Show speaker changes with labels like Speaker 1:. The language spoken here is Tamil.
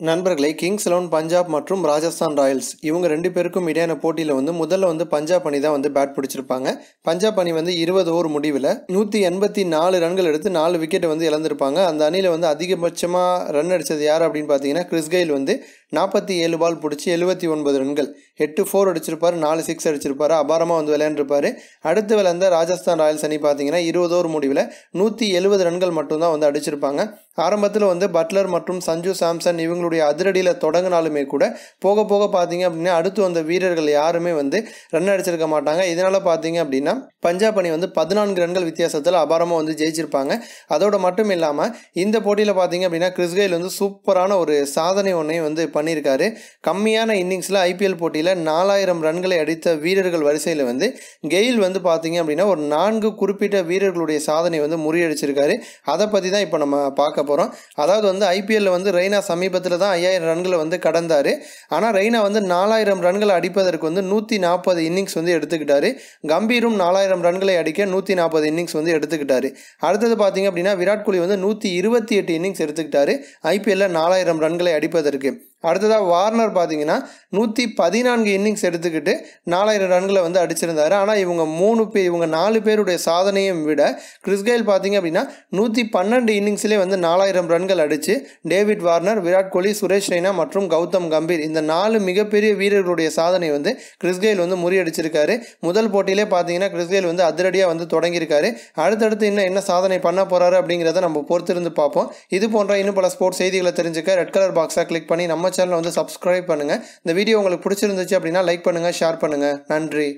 Speaker 1: நண்பர்களே, கிங்ஸ் 11 பஞ்சாப் மற்றும் ராஜஸ்தான் ராயல்ஸ் இவங்க 2 பேருக்கும் இடையான போட்டியில் முதல்ல பஞ்சாப் அணி தான் பேட் பிடிச்சிருப்பாங்க. பஞ்சாப் அணி 20 ஓவர் முடிவில் 184 ரன்கள் எடுத்து 4 விக்கெட் இழந்திருப்பாங்க. அந்த அணியில் அதிகபட்சமாக ரன் அடித்தது யார் அப்படின்னு பார்த்தீங்கன்னா, கிறிஸ் கெயில் 47 பால் பிடிச்சி 79 ரன்கள், 8 4 அடிச்சிருப்பார், 4 6 அடிச்சிருப்பார். அபாரமாக விளையாண்டுருப்பார். அடுத்து விளையாண்ட ராஜஸ்தான் ராயல்ஸ் அணி பார்த்தீங்கன்னா 20 ஓவர் முடிவில் 170 ரன்கள் மட்டும்தான் அடிச்சிருப்பாங்க. ஆரம்பத்தில் பட்லர் மற்றும் சஞ்சு சாம்சன் இவங்களுடைய அதிரடியில் தொடங்கினாலுமே கூட போக போக பார்த்தீங்க அப்படின்னா அடுத்து வந்த வீரர்கள் யாருமே ரன் அடிச்சிருக்க மாட்டாங்க. இதனால் பார்த்தீங்க அப்படின்னா பஞ்சாப் அணி 14 ரன்கள் வித்தியாசத்தில் அபாரமாக ஜெயிச்சிருப்பாங்க. அதோடு மட்டும் இல்லாமல் இந்த போட்டியில் பார்த்தீங்க அப்படின்னா கிறிஸ் கெயில் சூப்பரான ஒரு சாதனை ஒன்றையும் பண்ணியிருக்காரு. கம்மியான இன்னிங்ஸில் ஐபிஎல் போட்டியில் 4000 ரன்களை அடித்த வீரர்கள் வரிசையில் கெயில் பார்த்தீங்க அப்படின்னா ஒரு 4 குறிப்பிட்ட வீரர்களுடைய சாதனை முறியடிச்சிருக்காரு. அதை பற்றி தான் இப்போ நம்ம பார்க்க போகிறோம். அதாவது ஐபிஎல்ல ரெய்னா சமீபத்தில் தான் 5000 ரன்களை கடந்தார். ஆனால் ரெய்னா 4000 ரன்களை அடிப்பதற்கு 140 இன்னிங்ஸ் எடுத்துக்கிட்டாரு. கம்பீரும் 4000 ரன்களை அடிக்க 140 இன்னிங்ஸ் எடுத்துக்கிட்டாரு. அடுத்தது பார்த்தீங்க அப்படின்னா விராட் கோலி 128 இன்னிங்ஸ் எடுத்துக்கிட்டாரு ஐபிஎல்ல 4000 ரன்களை அடிப்பதற்கு. அடுத்ததாக வார்னர் பார்த்தீங்கன்னா 114 இன்னிங்ஸ் எடுத்துக்கிட்டு 4000 ரன்களை அடிச்சிருந்தாரு. ஆனால் இவங்க 4 பேருடைய சாதனையும் விட கிறிஸ் கெயில் பார்த்தீங்க அப்படின்னா 112 இன்னிங்ஸ்லேயே 4000 ரன்கள் அடித்து டேவிட் வார்னர், விராட் கோலி, சுரேஷ் ரெய்னா மற்றும் கௌதம் கம்பீர் இந்த 4 மிகப்பெரிய வீரர்களுடைய சாதனை கிறிஸ் கெயில் முறியடிச்சிருக்காரு. முதல் போட்டியிலே பார்த்தீங்கன்னா கிறிஸ் கெயில் அதிரடியாக தொடங்கியிருக்காரு. அடுத்தடுத்து இன்னும் என்ன சாதனை பண்ண போகிறாரு அப்படிங்கிறத நம்ம பொறுத்திருந்து பார்ப்போம். இது போன்ற இன்னும் பல ஸ்போர்ட்ஸ் செய்திகளை தெரிஞ்சுக்க ரெட் கலர் பாக்ஸை கிளிக் பண்ணி நம்ம சேனலை சப்ஸ்கிரைப் பண்ணுங்கள். இந்த வீடியோ உங்களுக்கு பிடிச்சிருந்துச்சு அப்படின்னா லைக் பண்ணுங்கள், ஷேர் பண்ணுங்கள். நன்றி.